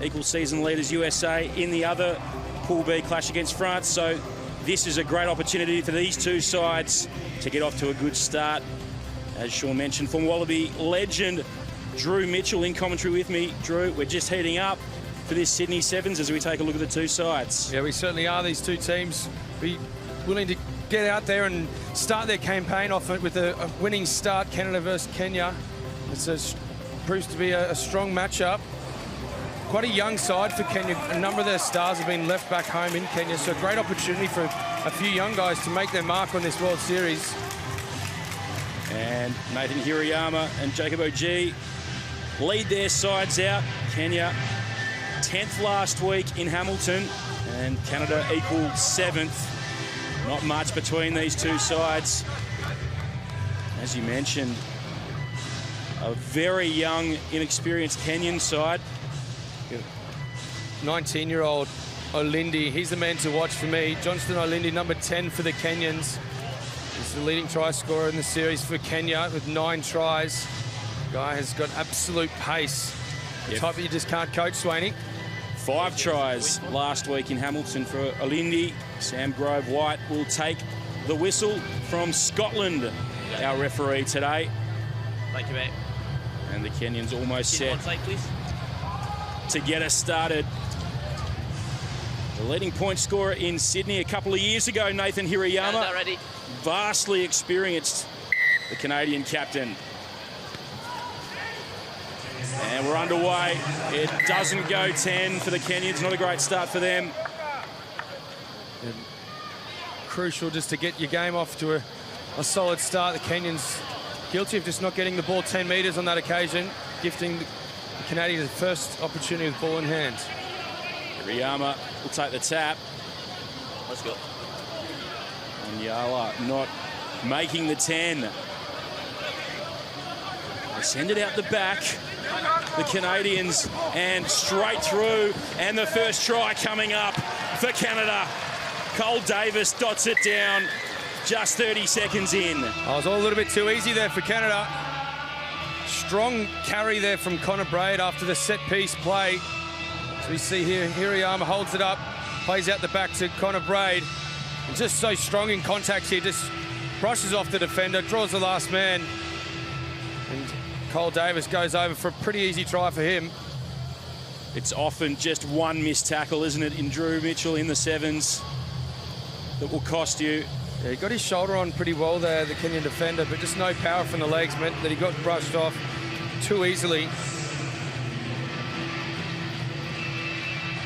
equal season leaders USA in the other Pool B clash against France. So this is a great opportunity for these two sides to get off to a good start. As Sean mentioned, former Wallaby legend Drew Mitchell in commentary with me. Drew, we're just heating up for this Sydney Sevens as we take a look at the two sides. Yeah, we certainly are. These two teams be willing to get out there and start their campaign off with a winning start, Canada versus Kenya. It proves to be a strong matchup. Quite a young side for Kenya. A number of their stars have been left back home in Kenya, so a great opportunity for a few young guys to make their mark on this World Series. And Nathan Hirayama and Jacob O'Gee lead their sides out. Kenya 10th last week in Hamilton, and Canada equal 7th. Not much between these two sides. As you mentioned, a very young, inexperienced Kenyan side. 19-year-old Olindi, he's the man to watch for me. Johnston Olindi, number 10 for the Kenyans. He's the leading try scorer in the series for Kenya with 9 tries. Guy has got absolute pace. The type that you just can't coach, Swaney. 5 tries last week in Hamilton for Olindi. Sam Grove-White will take the whistle from Scotland, our referee today. Thank you, mate. And the Kenyans almost set to get us started. The leading point scorer in Sydney a couple of years ago, Nathan Hirayama. Ready. Vastly experienced, the Canadian captain. And we're underway. It doesn't go 10 for the Kenyans. Not a great start for them. And crucial just to get your game off to a solid start. The Kenyans guilty of just not getting the ball 10 metres on that occasion, gifting the Canadians the first opportunity with ball in hand. Hirayama will take the tap. Let's go. And Yala not making the 10. They send it out the back, the Canadians, and straight through. And the first try coming up for Canada. Cole Davis dots it down just 30 seconds in. I was all a little bit too easy there for Canada. Strong carry there from Connor Braid after the set-piece play. So we see here, Hirayama holds it up, plays out the back to Connor Braid. And just so strong in contact here, just brushes off the defender, draws the last man. And Cole Davis goes over for a pretty easy try for him. It's often just one missed tackle, isn't it, in Drew Mitchell in the sevens that will cost you. Yeah, he got his shoulder on pretty well there, the Kenyan defender, but just no power from the legs meant that he got brushed off too easily.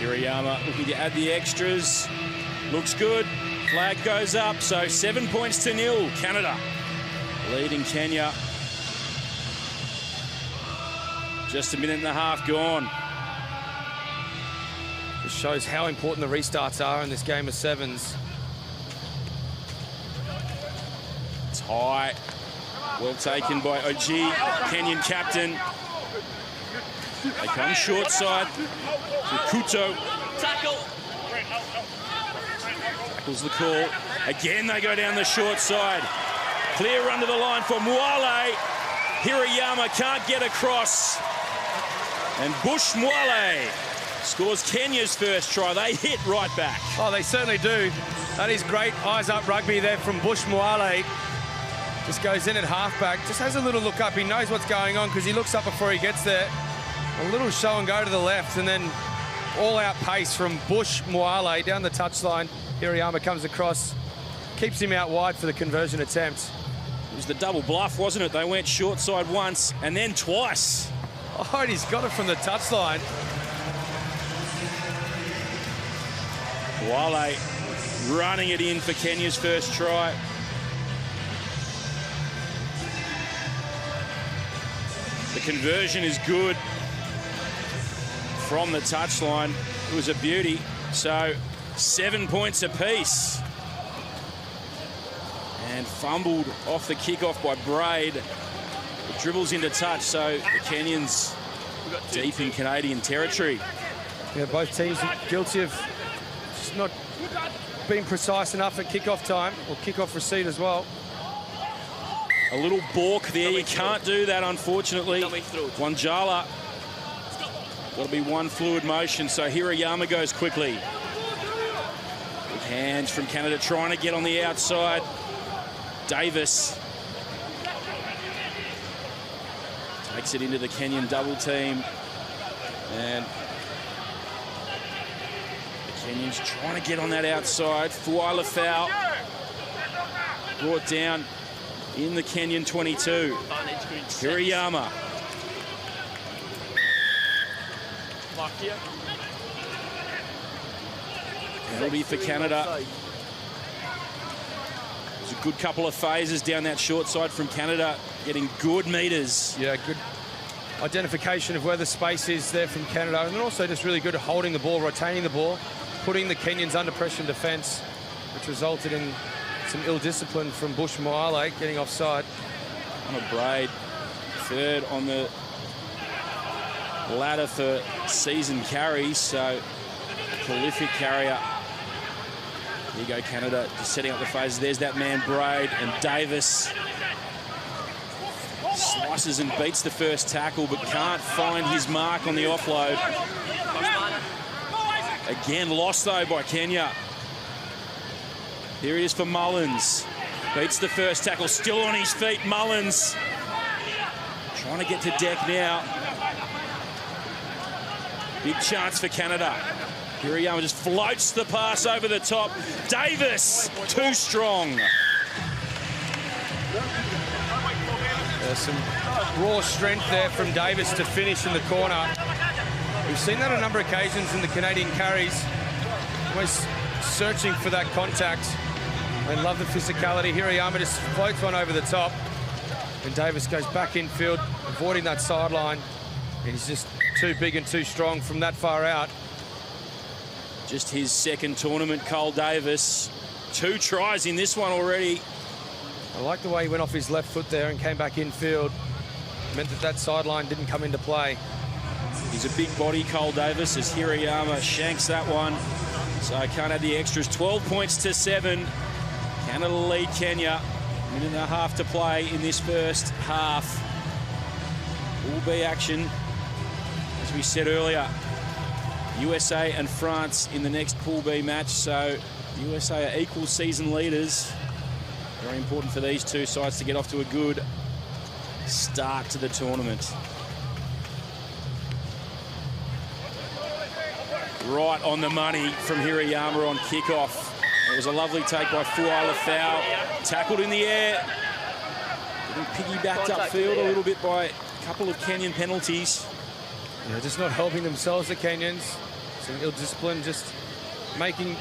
Hirayama looking to add the extras. Looks good. Flag goes up, so 7 points to 0. Canada leading Kenya. Just a minute and a half gone. This shows how important the restarts are in this game of sevens. It's high. Well taken by O'Gee, Kenyan captain. They come short side to Kuto. Tackle. Tackles the call. Again, they go down the short side. Clear under the line for Mwale. Hirayama can't get across. And Bush Mwale scores Kenya's first try. They hit right back. Oh, they certainly do. That is great eyes-up rugby there from Bush Mwale. Just goes in at halfback. Just has a little look up. He knows what's going on because he looks up before he gets there. A little show and go to the left, and then all-out pace from Bush Mwale down the touchline. Hirayama comes across, keeps him out wide for the conversion attempt. It was the double bluff, wasn't it? They went short side once and then twice. Oh, and he's got it from the touchline. Wale running it in for Kenya's first try. The conversion is good from the touchline. It was a beauty. So 7 points apiece. And fumbled off the kickoff by Braid. It dribbles into touch, so the Kenyans deep in Canadian territory. Yeah, both teams are guilty of just not being precise enough at kickoff time, or kickoff receipt as well. A little balk there. You can't do that, unfortunately. Wanjala Got to be one fluid motion, so Hirayama goes quickly. Big hands from Canada trying to get on the outside. Davis takes it into the Kenyan double team. And the Kenyans trying to get on that outside. Fuala foul. Brought down in the Kenyan 22. Hirayama. Penalty for Canada. There's a good couple of phases down that short side from Canada, getting good meters. Yeah, good identification of where the space is there from Canada, and then also just really good at holding the ball, retaining the ball, putting the Kenyans under pressure in defence, which resulted in some ill discipline from Bush Moale getting offside. Connor Braid, third on the ladder for season carries, so prolific carrier. Here you go, Canada, just setting up the phases. There's that man, Braid, and Davis slices and beats the first tackle, but can't find his mark on the offload. Again, lost, though, by Kenya. Here he is for Mullins. Beats the first tackle, still on his feet, Mullins. Trying to get to deck now. Big chance for Canada. Hirayama just floats the pass over the top. Davis, too strong. There's some raw strength there from Davis to finish in the corner. We've seen that on a number of occasions in the Canadian carries. Always searching for that contact. They love the physicality. Hirayama just floats one over the top. And Davis goes back infield, avoiding that sideline. And he's just too big and too strong from that far out. Just his second tournament, Cole Davis. 2 tries in this one already. I like the way he went off his left foot there and came back infield. Meant that that sideline didn't come into play. He's a big body, Cole Davis, as Hirayama shanks that one. So can't add the extras. 12 points to 7. Canada lead Kenya. Minute and a half to play in this first half. Will be action, as we said earlier. USA and France in the next Pool B match. So USA are equal season leaders. Very important for these two sides to get off to a good start to the tournament. Right on the money from Hirayama on kickoff. It was a lovely take by Fuala foul. Tackled in the air. Getting piggybacked upfield a little bit by a couple of Kenyan penalties. Yeah, just not helping themselves, the Kenyans. Some ill discipline, just making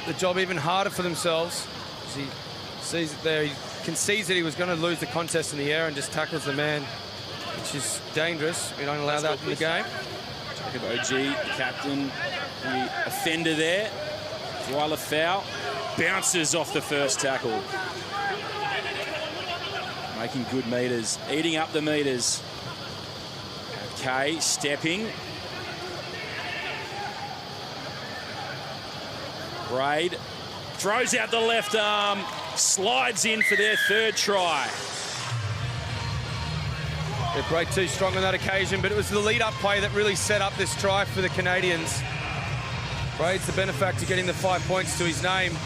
the job even harder for themselves. As he sees it there, he concedes that he was going to lose the contest in the air and just tackles the man, which is dangerous. We don't allow that in the game. Jacob OG, the captain, the offender there. Weiler foul. Bounces off the first tackle. Making good meters. Eating up the meters. Okay, stepping. Braid throws out the left arm. Slides in for their third try. Yeah, Braid too strong on that occasion, but it was the lead-up play that really set up this try for the Canadians. Braid's the benefactor, getting the 5 points to his name.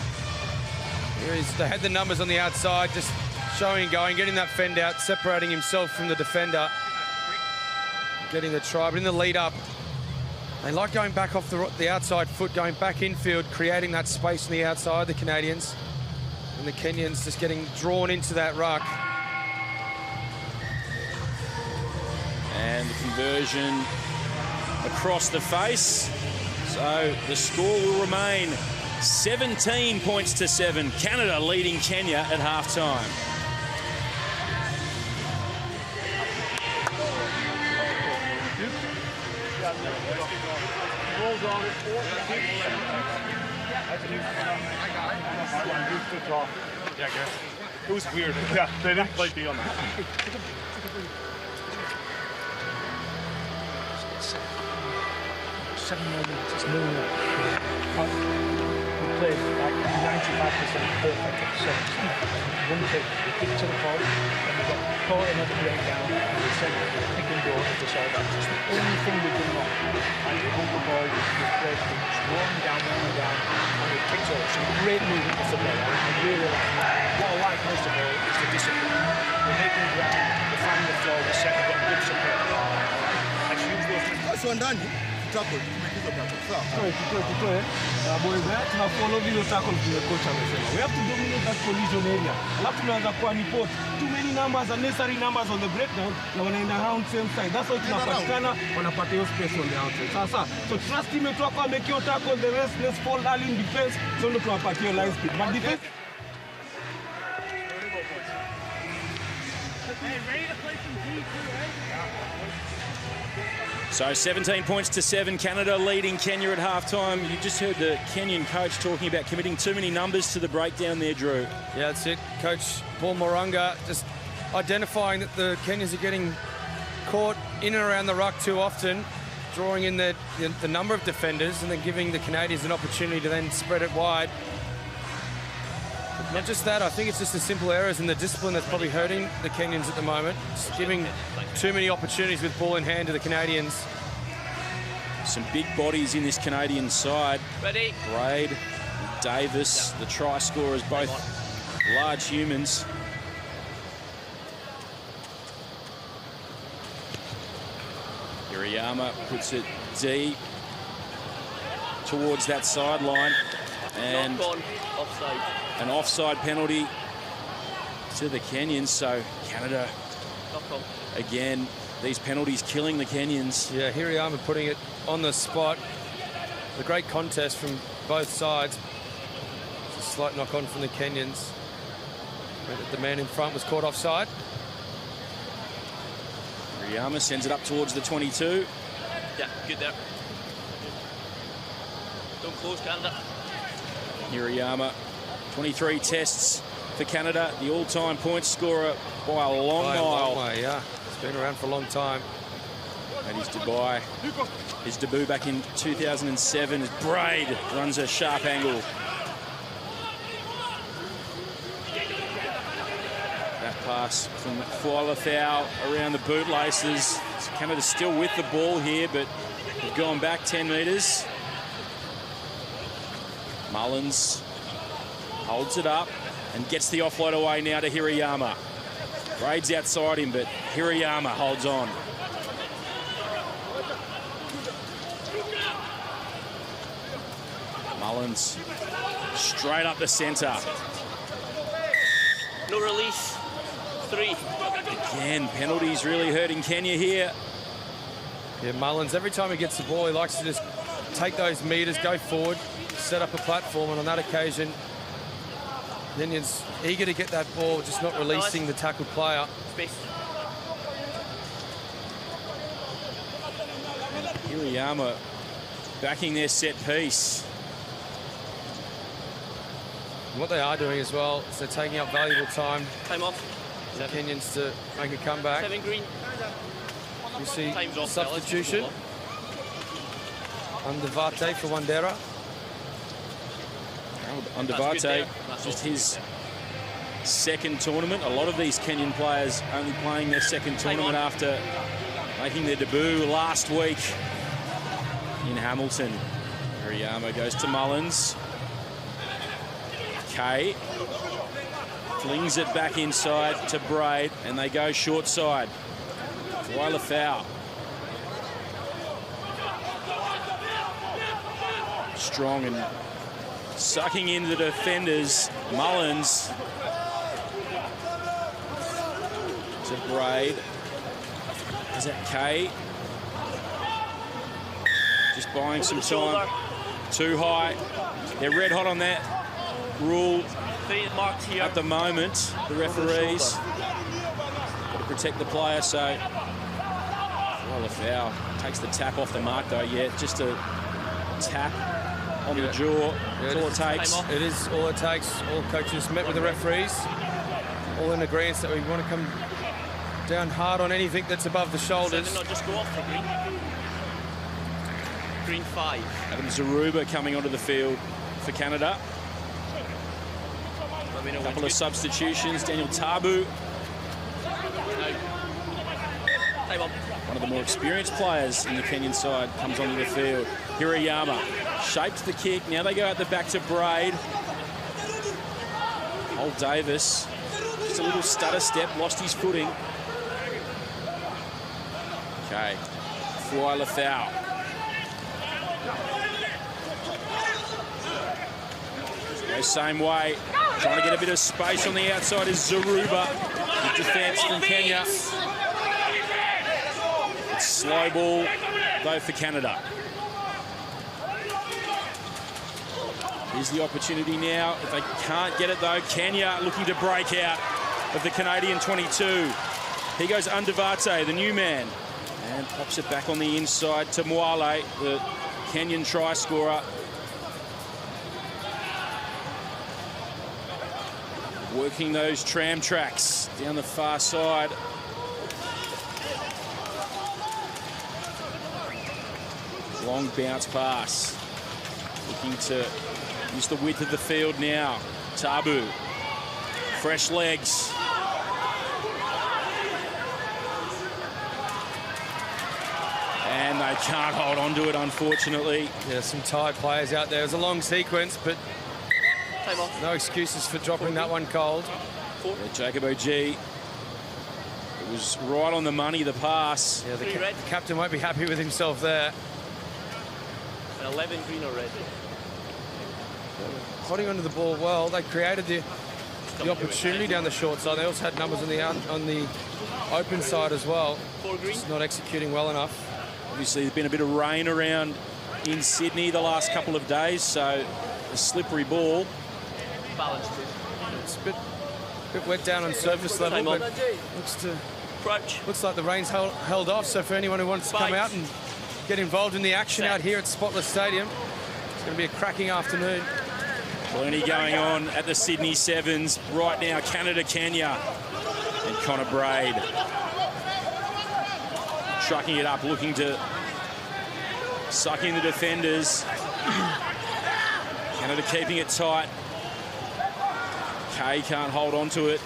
They had the numbers on the outside, just showing and going, getting that fend out, separating himself from the defender, getting the try. But in the lead-up, they like going back off the outside foot, going back infield, creating that space on the outside, the Canadians. And the Kenyans just getting drawn into that ruck. And the conversion across the face. So the score will remain 17 points to 7. Canada leading Kenya at halftime. Yeah, I guess. It was weird. Yeah, they didn't like me on that. $7 million. played like 95% perfect at the same time. One kick, the kick to the pole, and we got caught another breakdown, and we said pick and go at the side. That's the only thing we did wrong. Like we hold the ball, we played things, rolling down, and we kicked off. Some great movement off the ball. I really like it. What I like most of all is the discipline. We're making ground, we're finding the floor, we're setting up good support. That's huge work. So ndani tackle tumekiza tackle sawa. Tutoe boys tuna follow vile tackle vile coach amesema. We have to dominate that collision area. Alafu tunaanza kwa report too many numbers, unnecessary numbers on the breakdown na wanaenda around same side. That's why tunapatikana wanapata hiyo space on the outside. Sasa so trust teammate wako make your tackle, the rest let's fall early in defense so ndo tunapatia hiyo line speed. But defense So 17 points to 7, Canada leading Kenya at halftime. You just heard the Kenyan coach talking about committing too many numbers to the breakdown there, Drew. Yeah, that's it. Coach Paul Moronga just identifying that the Kenyans are getting caught in and around the ruck too often, drawing in the number of defenders and then giving the Canadians an opportunity to then spread it wide. Not just that, I think it's just the simple errors in the discipline that's probably hurting the Kenyans at the moment. Just giving too many opportunities with ball in hand to the Canadians. Some big bodies in this Canadian side. Ready? Braid, Davis, the try scorers, both large humans. Hirayama puts it deep towards that sideline. And Knock on, offside. an offside penalty to the Kenyans. So Canada, Knock on. again, these penalties killing the Kenyans. Yeah, Hirayama putting it on the spot. A great contest from both sides. It's a slight knock on from the Kenyans. The man in front was caught offside. Hirayama sends it up towards the 22. Yeah, good there. Don't close, Canada. Hirayama, 23 tests for Canada, the all-time point scorer by a long By a mile. long way, yeah. It's been around for a long time. And his debut back in 2007 as Braid runs a sharp angle. That pass from Fualafau around the bootlaces. Canada's still with the ball here, but they've gone back 10 metres. Mullins holds it up and gets the offload away now to Hirayama. Braid's outside him, but Hirayama holds on. Mullins straight up the centre. No release. 3. Again, penalties really hurting Kenya here. Yeah, Mullins, every time he gets the ball, he likes to just take those metres, go forward, set up a platform, and on that occasion, the Indians eager to get that ball, just not releasing the tackled player. Space. Hirayama backing their set piece. And what they are doing as well is they're taking up valuable time Time off. for the Kenyans to make a comeback. 7 green. You see Time's off. substitution under Vate for Wandera. Under That's good Vate, there. That's just all. his second tournament. A lot of these Kenyan players only playing their second tournament after making their debut last week in Hamilton. Hirayama goes to Mullins. Kay flings it back inside to Braid, and they go short side. Weiler foul. Strong and sucking in the defenders. Mullins to Braid. Is that Kay? Just buying some time. Too high. They're red hot on that rule 3 marked here. at the moment. The referees got to protect the player. So well, a foul. Takes the tap off the mark though. Yeah, just a tap on the jaw. That's all it takes. It is all it takes. All coaches met with the referees, all in agreement that we want to come down hard on anything that's above the shoulders. So not just go off for green. Green 5. Adam Zaruba coming onto the field for Canada. Let me know A when couple of it's substitutions. Daniel Tabu, good. Time up. one of the more experienced players in the Kenyan side, comes onto the field. Hirayama shaped the kick. Now they go out the back to Braid. Old Davis, just a little stutter step, lost his footing. Okay, Fly Lethal. Goes same way, trying to get a bit of space on the outside is Zaruba. Good defence from Kenya. It's slow ball, though, for Canada. Here's the opportunity now. If they can't get it, though, Kenya looking to break out of the Canadian 22. He goes Undavate, the new man, and pops it back on the inside to Mwale, the Kenyan try scorer. Working those tram tracks down the far side. Long bounce pass. Looking to use the width of the field now. Tabu. Fresh legs. And they can't hold on to it, unfortunately. Yeah, some tired players out there. It was a long sequence, but Time off. no excuses for dropping that one cold. Yeah, Jacob O'G. It was right on the money, the pass. Yeah, the Green, red. captain won't be happy with himself there. An 11 green or red. Holding onto the ball well. They created the opportunity down the short side. They also had numbers on the open side as well. 4 green. Just not executing well enough. Obviously, there's been a bit of rain around in Sydney the last couple of days, so a slippery ball. Balanced. It's a bit wet down on surface level, Time on. but Crutch. looks like the rain's held off. So for anyone who wants to come Spikes. out and get involved in the action Set. out here at Spotless Stadium, it's going to be a cracking afternoon. Plenty going on at the Sydney Sevens right now. Canada, Kenya, and Connor Braid trucking it up, looking to suck in the defenders. Canada keeping it tight. Kay can't hold on to it.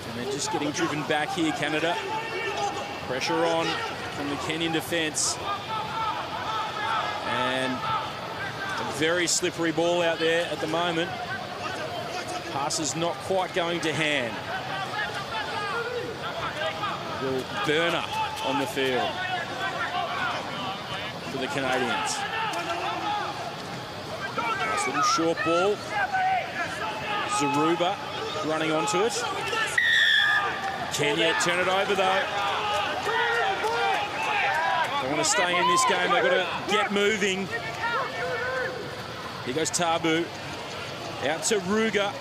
And they're just getting driven back here, Canada. Pressure on from the Kenyan defence. And a very slippery ball out there at the moment. Pass is not quite going to hand. Will Burner on the field for the Canadians. Nice little short ball. Zaruba running onto it. Kenya turn it over though. They want to stay in this game. They've got to get moving. Here goes Tabu. Out to Ruga.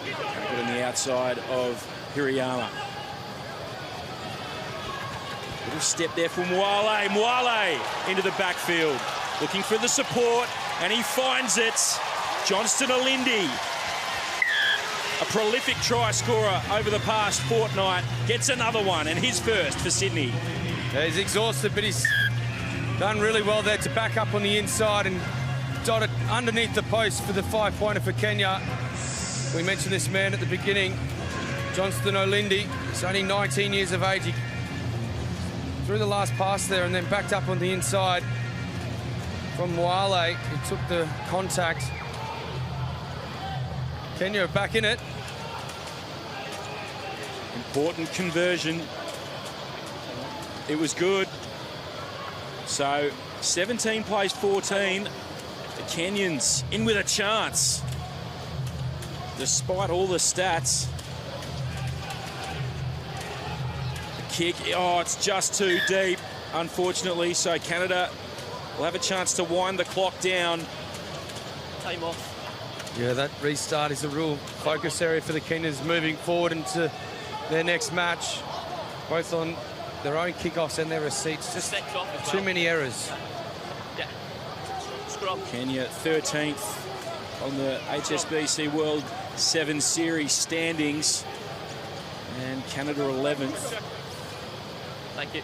Good on the outside of Hirayama. Little step there from Mwale. Mwale into the backfield. Looking for the support, and he finds it. Johnston Olindi, a prolific try scorer over the past fortnight, gets another one, and his first for Sydney. Yeah, he's exhausted, but he's done really well there to back up on the inside and dot it underneath the post for the 5-pointer for Kenya. We mentioned this man at the beginning, Johnston Olindi. He's only 19 years of age. He threw the last pass there and then backed up on the inside from Mwale. He took the contact. Kenya back in it. Important conversion. It was good. So 17 plays 14. The Kenyans in with a chance. Despite all the stats. The kick, oh, it's just too deep, unfortunately. So Canada will have a chance to wind the clock down. Time off. Yeah, that restart is a real focus area for the Kenyans moving forward into their next match, both on their own kickoffs and their receipts. Just 6 off as too well. many errors. Yeah. Scrum. Kenya 13th on the HSBC World 7 Series standings, and Canada 11th. Thank you.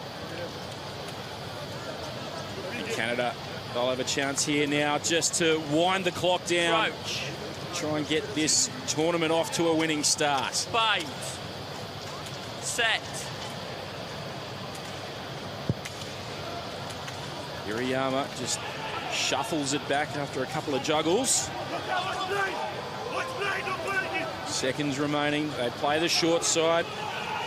And Canada They'll have a chance here now just to wind the clock down. Approach. Try and get this tournament off to a winning start. Spade. Set. Hirayama just shuffles it back after a couple of juggles. Seconds remaining. They play the short side.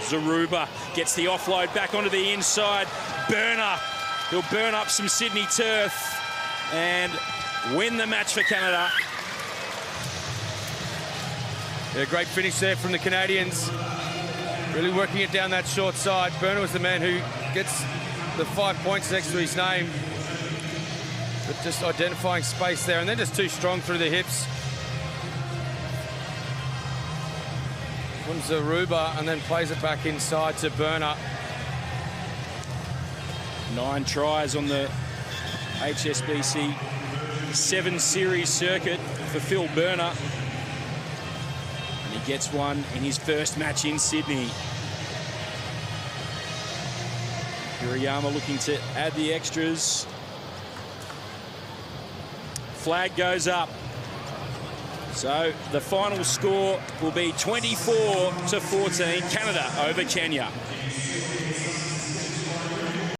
Zaruba gets the offload back onto the inside. Burner. He'll burn up some Sydney turf and win the match for Canada. Yeah, great finish there from the Canadians. Really working it down that short side. Burner was the man who gets the 5 points next to his name. But just identifying space there, and then just too strong through the hips. From Zaruba, and then plays it back inside to Burner. 9 tries on the HSBC 7 Series circuit for Phil Burner. And he gets one in his first match in Sydney. Hirayama looking to add the extras. Flag goes up. So the final score will be 24-14, Canada over Kenya.